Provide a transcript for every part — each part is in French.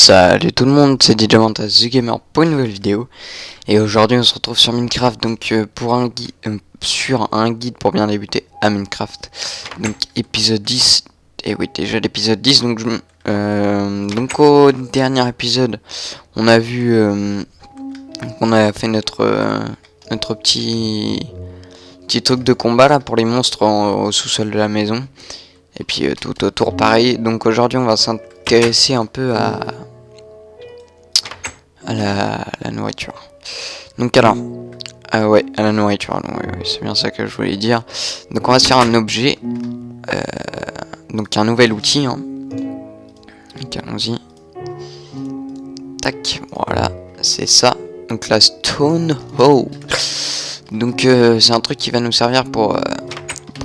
Salut tout le monde, c'est DJManta The Gamer pour une nouvelle vidéo. Et aujourd'hui on se retrouve sur Minecraft, donc sur un guide pour bien débuter à Minecraft. Donc épisode 10, et oui déjà l'épisode 10, donc au dernier épisode on a vu qu'on a fait notre petit truc de combat là pour les monstres au sous-sol de la maison. Et puis tout autour pareil, donc aujourd'hui on va s'intéresser un peu à la nourriture. Donc alors, ouais, à la nourriture, ouais, c'est bien ça que je voulais dire. Donc on va se faire un objet, donc un nouvel outil, hein. Donc allons-y. Tac, voilà, c'est ça. Donc la stone hoe. Donc c'est un truc qui va nous servir pour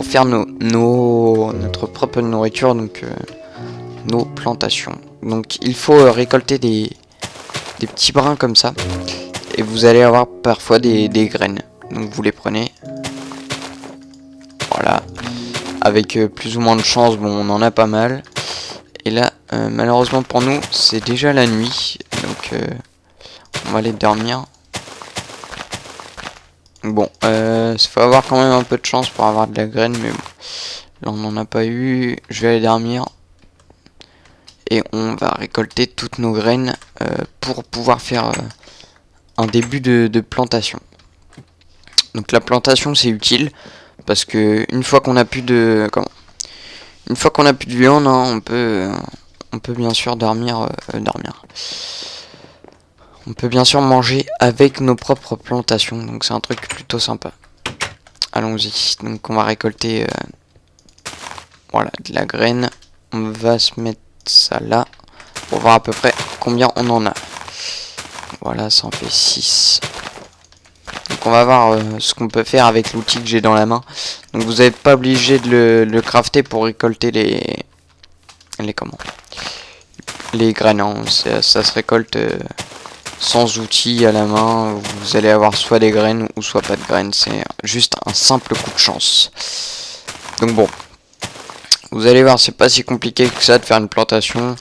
faire notre propre nourriture, donc nos plantations. Donc il faut récolter des petits brins comme ça. Et vous allez avoir parfois des graines. Donc vous les prenez. Voilà. Avec plus ou moins de chance, bon on en a pas mal. Et là, malheureusement pour nous, c'est déjà la nuit. Donc on va aller dormir. Bon, il faut avoir quand même un peu de chance pour avoir de la graine. Mais bon, là on n'en a pas eu. Je vais aller dormir. Et on va récolter toutes nos graines pour pouvoir faire un début de plantation. Donc la plantation c'est utile parce que une fois qu'on a plus de viande, hein, on peut bien sûr dormir. On peut bien sûr manger avec nos propres plantations, donc c'est un truc plutôt sympa. Allons-y. Donc on va récolter voilà de la graine. On va se mettre ça là pour voir à peu près combien on en a. Voilà, ça en fait 6. Donc on va voir ce qu'on peut faire avec l'outil que j'ai dans la main. Donc vous n'êtes pas obligé de le crafter pour récolter les graines, hein. Ça se récolte sans outil à la main. Vous allez avoir soit des graines ou soit pas de graines. C'est juste un simple coup de chance. Donc bon, vous allez voir, c'est pas si compliqué que ça de faire une plantation.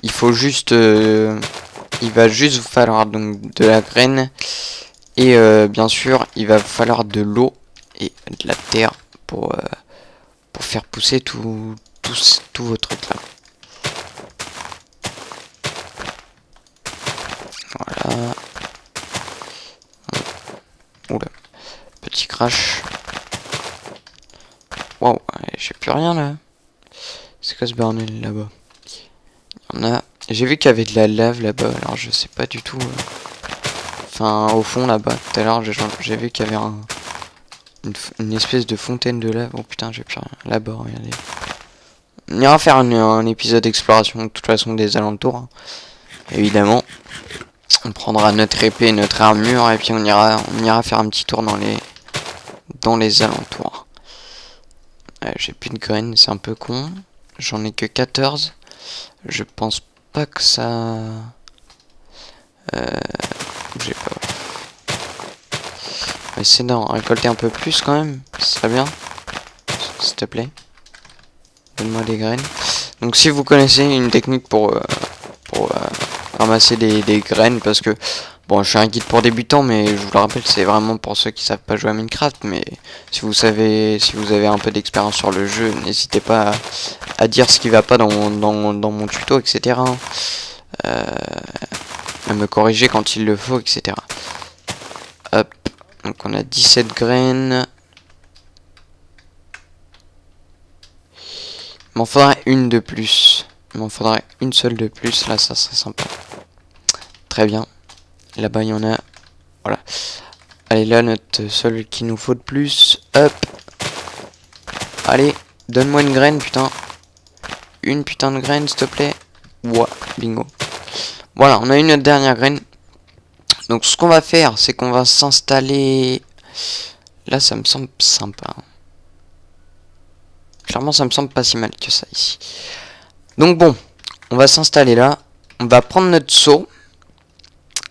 Il faut juste il va juste vous falloir donc de la graine. Et bien sûr, il va falloir de l'eau et de la terre pour faire pousser tout vos trucs là. Voilà. Oula. Petit crash. Waouh, j'ai plus rien là. C'est quoi ce bordel là-bas? Il y en a. J'ai vu qu'il y avait de la lave là-bas, alors je sais pas du tout. Enfin, au fond là-bas, tout à l'heure, j'ai vu qu'il y avait une espèce de fontaine de lave. Oh putain, j'ai plus rien. Là-bas, regardez. On ira faire un épisode d'exploration de toute façon des alentours, hein. Évidemment. On prendra notre épée, notre armure, et puis on ira faire un petit tour dans les alentours. J'ai plus de graines, c'est un peu con. J'en ai que 14. Je pense pas que ça... j'ai pas... On va essayer d'en récolter un peu plus quand même. Ce serait bien. S'il te plaît. Donne-moi des graines. Donc si vous connaissez une technique pour ramasser des graines, parce que bon, je suis un guide pour débutants, mais je vous le rappelle, c'est vraiment pour ceux qui savent pas jouer à Minecraft. Mais si vous avez un peu d'expérience sur le jeu, n'hésitez pas à dire ce qui va pas dans mon tuto, etc. À me corriger quand il le faut, etc. Hop, donc on a 17 graines. Il m'en faudrait une de plus. Il m'en faudrait une seule de plus. Là, ça serait sympa. Très bien. Là-bas, il y en a. Voilà. Allez, là, notre seul qu'il nous faut de plus. Hop. Allez, donne-moi une graine, putain. Une putain de graine, s'il te plaît. Ouais, bingo. Voilà, on a une notre dernière graine. Donc, ce qu'on va faire, c'est qu'on va s'installer... Là, ça me semble sympa. Clairement, ça me semble pas si mal que ça, ici. Donc, bon. On va s'installer là. On va prendre notre seau.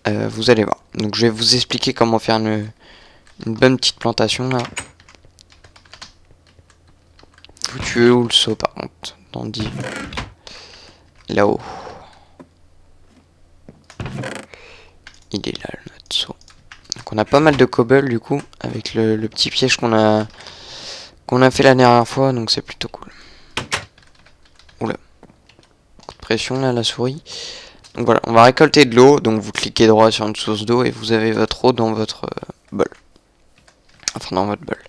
Vous allez voir. Donc je vais vous expliquer comment faire une bonne petite plantation là. Tu es où le seau par contre? Dans 10. Là-haut. Il est là, notre seau. Donc on a pas mal de cobble du coup, avec le petit piège qu'on a fait la dernière fois, donc c'est plutôt cool. Oula. Coup de pression là, la souris. Donc voilà, on va récolter de l'eau, donc vous cliquez droit sur une source d'eau et vous avez votre eau dans votre bol. Enfin dans votre bol.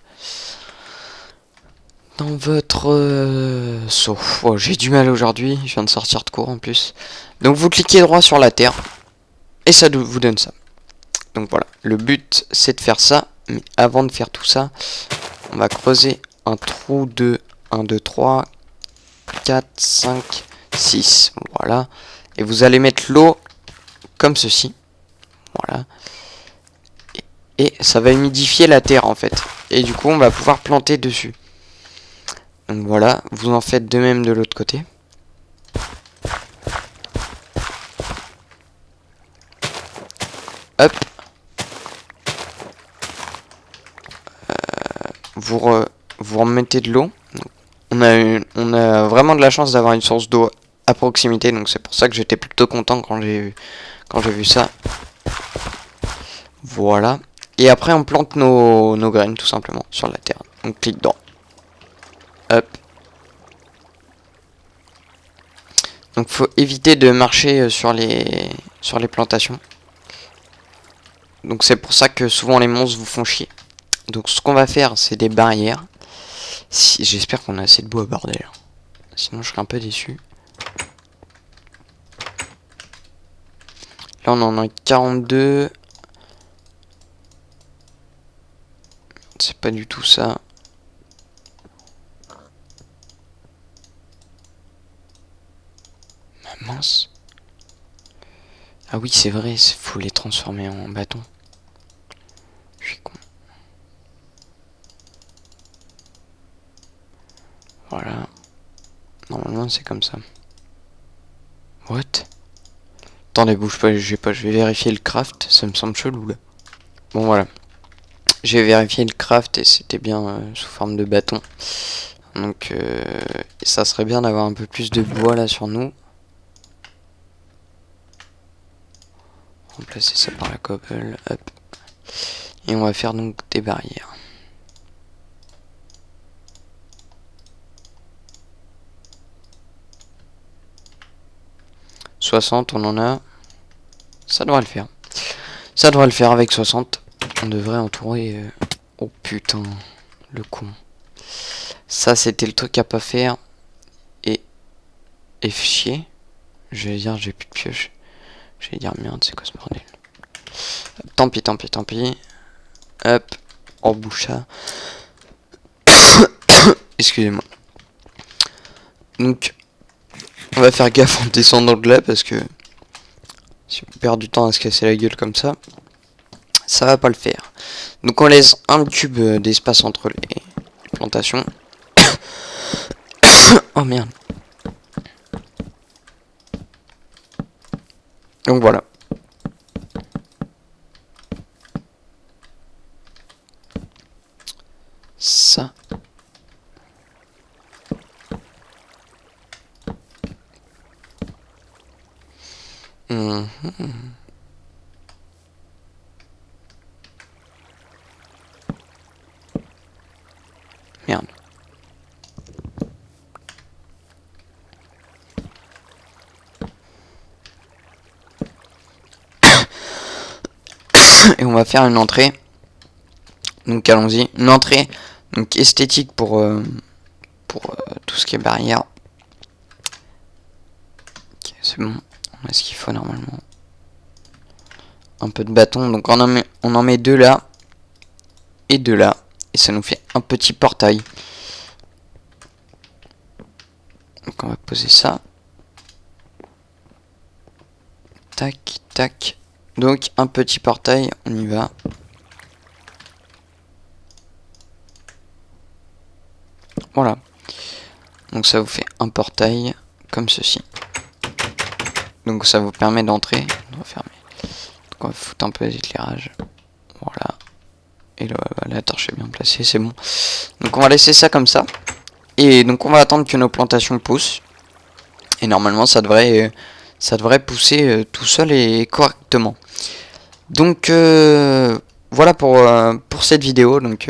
Dans votre seau. Oh, j'ai du mal aujourd'hui, je viens de sortir de cours en plus. Donc vous cliquez droit sur la terre et ça vous donne ça. Donc voilà, le but c'est de faire ça, mais avant de faire tout ça, on va creuser un trou de 1, 2, 3, 4, 5, 6. Voilà. Et vous allez mettre l'eau comme ceci. Voilà. Et ça va humidifier la terre en fait. Et du coup on va pouvoir planter dessus. Donc voilà, vous en faites de même de l'autre côté. Hop. Vous remettez de l'eau. On a vraiment de la chance d'avoir une source d'eau à proximité, donc c'est pour ça que j'étais plutôt content quand j'ai vu ça. Voilà. Et après on plante nos graines tout simplement sur la terre. Donc clic droit. Hop. Donc faut éviter de marcher sur les plantations. Donc c'est pour ça que souvent les monstres vous font chier. Donc ce qu'on va faire c'est des barrières. J'espère qu'on a assez de bois, bordel. Sinon je serais un peu déçu. Là on en a 42. C'est pas du tout ça. Ah, mince. Ah oui c'est vrai, il faut les transformer en bâton. Je suis con. Voilà. Normalement c'est comme ça. What? Attendez, bouge pas, je vais vérifier le craft, ça me semble chelou là. Bon voilà. J'ai vérifié le craft et c'était bien sous forme de bâton. Donc ça serait bien d'avoir un peu plus de bois là sur nous. Remplacer ça par la cobble, hop. Et on va faire donc des barrières. « 60, on en a. Ça devrait le faire. Ça devrait le faire avec 60. On devrait entourer... Oh putain, le con. Ça, c'était le truc à pas faire. Et chier. Je vais dire, j'ai plus de pioche. Je vais dire, merde, c'est quoi ce bordel? Tant pis, tant pis, tant pis. Hop, on bouge ça. Excusez-moi. Donc, on va faire gaffe en descendant de là parce que si on perd du temps à se casser la gueule comme ça, ça va pas le faire. Donc on laisse un cube d'espace entre les plantations. Oh merde. Donc voilà. Ça. Merde. Et on va faire une entrée. Donc allons-y. Une entrée donc esthétique pour tout ce qui est barrière. Okay, c'est bon. On a ce qu'il faut normalement. Un peu de bâton. Donc on en met deux là. Et deux là. Et ça nous fait un petit portail. Donc on va poser ça. Tac, tac. Donc un petit portail, on y va. Voilà. Donc ça vous fait un portail comme ceci. Donc ça vous permet d'entrer. On va fermer. Donc on va foutre un peu d'éclairage. Voilà. Et là, la torche est bien placée, c'est bon. Donc on va laisser ça comme ça. Et donc on va attendre que nos plantations poussent. Et normalement ça devrait pousser tout seul et correctement. Donc voilà pour cette vidéo. Donc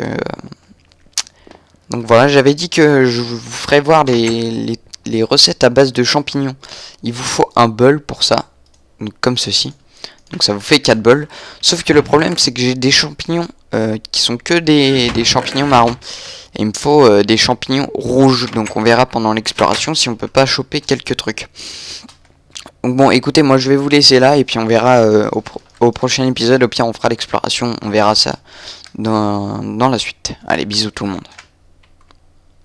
voilà, j'avais dit que je vous ferais voir les recettes à base de champignons. Il vous faut un bol pour ça, donc comme ceci. Donc ça vous fait 4 bols. Sauf que le problème, c'est que j'ai des champignons qui sont que des champignons marrons. Et il me faut des champignons rouges. Donc on verra pendant l'exploration si on peut pas choper quelques trucs. Donc bon, écoutez, moi je vais vous laisser là. Et puis on verra au prochain épisode. Au pire, on fera l'exploration. On verra ça dans la suite. Allez, bisous tout le monde.